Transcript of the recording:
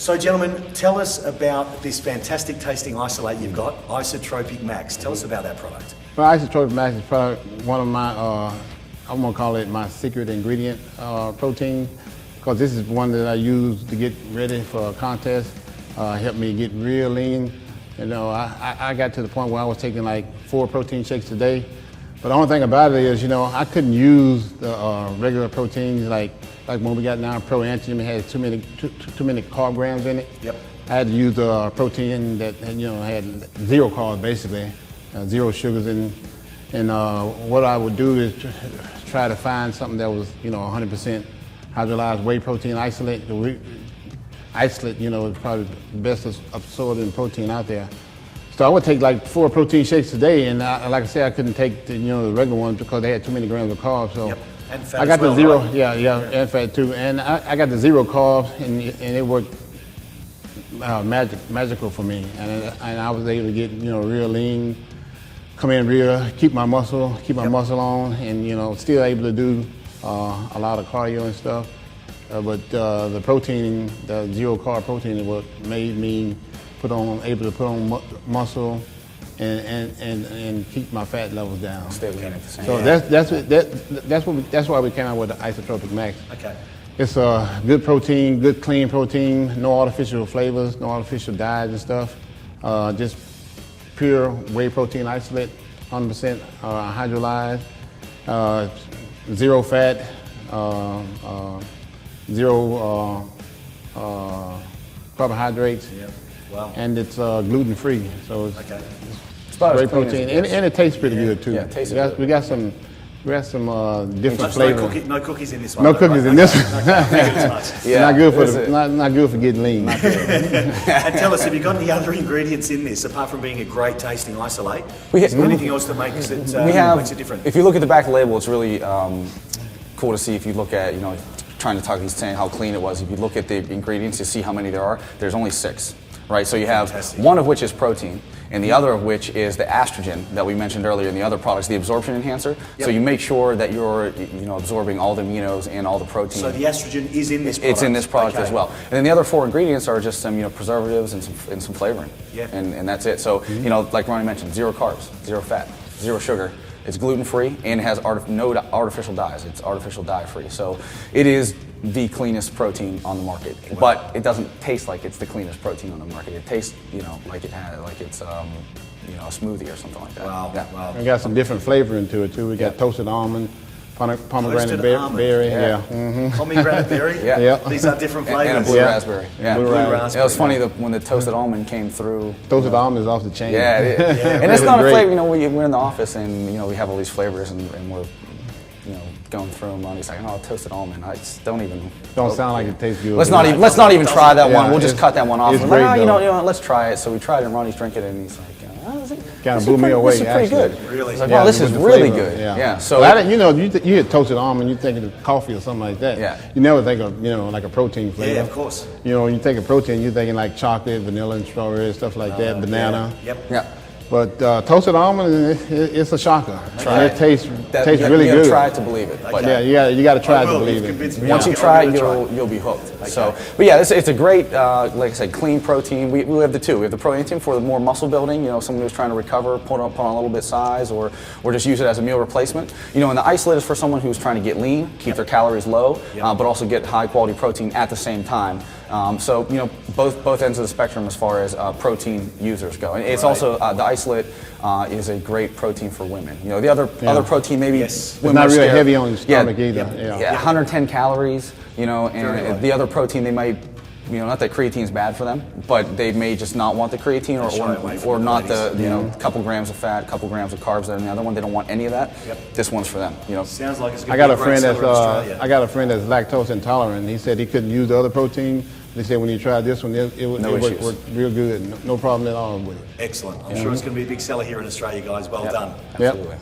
So gentlemen, tell us about this fantastic tasting isolate you've got, IsoTropic Max. Tell us about that product. Well, IsoTropic Max is probably one of my, I'm gonna call it my secret ingredient protein, because this is one that I use to get ready for a contest, helped me get real lean. You know, I got to the point where I was taking like 4 protein shakes a day. But the only thing about it is, you know, I couldn't use the regular proteins like when we got now Pro Antium, it had too many carb grams in it. Yep. I had to use the protein that, you know, had 0 carbs basically, 0 sugars in. And what I would do is try to find something that was, you know, 100% hydrolyzed whey protein isolate. The isolate, you know, is probably the best absorbing protein out there. So I would take like 4 protein shakes a day, and like I said, I couldn't take the, you know, the regular ones because they had too many grams of carbs. So yep. And fat I got as well, the 0, right? yeah, and fat too. And I got the 0 carbs, and it worked magical for me. And I was able to get, you know, real lean, come in real, keep my muscle on, and, you know, still able to do a lot of cardio and stuff. But the protein, the 0 carb protein, is what made me able to put on muscle and keep my fat levels down. Stay lean at the same So that's why we came out with the IsoTropic Max. Okay. It's a good protein, good clean protein, no artificial flavors, no artificial dyes and stuff. Just pure whey protein isolate, 100% hydrolyzed, 0 fat, 0 carbohydrates. Yeah. Wow. And it's gluten free, so it's, Okay. It's about great as clean as protein, it gets. and it tastes pretty good too. Yeah, it tastes we got some different flavors. No cookies in this one. No cookies in this one. Yeah, not good for this not good for getting lean. And tell us, have you got any other ingredients in this apart from being a great tasting isolate? Is there anything else that makes it makes it different? If you look at the back of the label, it's really cool to see. If you look at, you know, trying to talk, he's saying how clean it was. If you look at the ingredients, you see how many there are. There's only 6. Right, so you have Fantastic. one of which is protein, and the other of which is the estrogen that we mentioned earlier in the other products, the absorption enhancer. Yep. So you make sure that you're, you know, absorbing all the aminos and all the protein. So the estrogen is in this product? It's in this product Okay. as well. And then the other 4 ingredients are just some, you know, preservatives and some flavoring. Yeah. And that's it. So, you know, like Ronnie mentioned, 0 carbs, 0 fat, 0 sugar. It's gluten-free and has no artificial dyes. It's artificial dye-free. So it is the cleanest protein on the market, but it doesn't taste like it's the cleanest protein on the market. It tastes, you know, like it's you know, a smoothie or something like that. Wow. Yeah. Wow. We got some different flavoring to it too. We got toasted almond, pomegranate almond. berry, Yeah. Pomegranate berry? Yeah. Yeah. These are different And a flavors. blue Yeah. raspberry. Yeah. Blue raspberry. It was funny when the toasted almond came through. Toasted almond is off the chain. Yeah, it is. Yeah, And it's really not a great. flavor. You know, we're in the office and, you know, we have all these flavors and we're, you know, going through them. Ronnie's like, oh, toasted almond. I just don't even. Don't sound like it tastes good. Let's not even try that Yeah, one. We'll just it's- cut that one off. it's We're like, great, oh, you though. know, let's try it. So we tried it, and Ronnie's drinking it, and he's like, oh, this is Kinda this blew is me pretty- away, This is pretty actually. good. Really? He's like, Yeah, wow, this with is the really flavor, good. yeah. So Well, you know, you hit toasted almond, you think of coffee or something like that. Yeah. You never think of, you know, like a protein flavor. Yeah, of course. You know, when you think of protein, you're thinking like chocolate, vanilla, and strawberry, stuff like that, banana. Yeah. Yep. yeah. But toasted almond, it's a shocker. Try And it tastes really you good. gotta try it to believe it. But Yeah, you got to try I it to will. believe You've it. convinced me. once you I'll try give it, it a try. you'll be hooked. So, but yeah, it's a great, like I said, clean protein. We have the 2. We have the Pro Antium for the more muscle building. You know, someone who's trying to recover, put on a little bit size, or just use it as a meal replacement. You know, and the isolate is for someone who's trying to get lean, keep their calories low, but also get high quality protein at the same time. So you know, both ends of the spectrum as far as protein users go. And it's also the isolate is a great protein for women. You know, the other protein maybe Yes. It's not really heavy on your stomach either. Yeah, 110 calories. You know, Very and light. the other protein they might. You know, not that creatine is bad for them, but they may just not want the creatine Shy away from or it, not ladies. the, you know, couple grams of fat, couple grams of carbs that are in the other one. They don't want any of that. Yep. This one's for them. You know. Sounds like it's I going got to a be a great friend seller in Australia. that's lactose intolerant. He said he couldn't use the other protein. They said when you tried this one, it No issues. worked real good. No problem at all with it. Excellent. I'm sure it's going to be a big seller here in Australia, guys. Well done. Yep. Absolutely.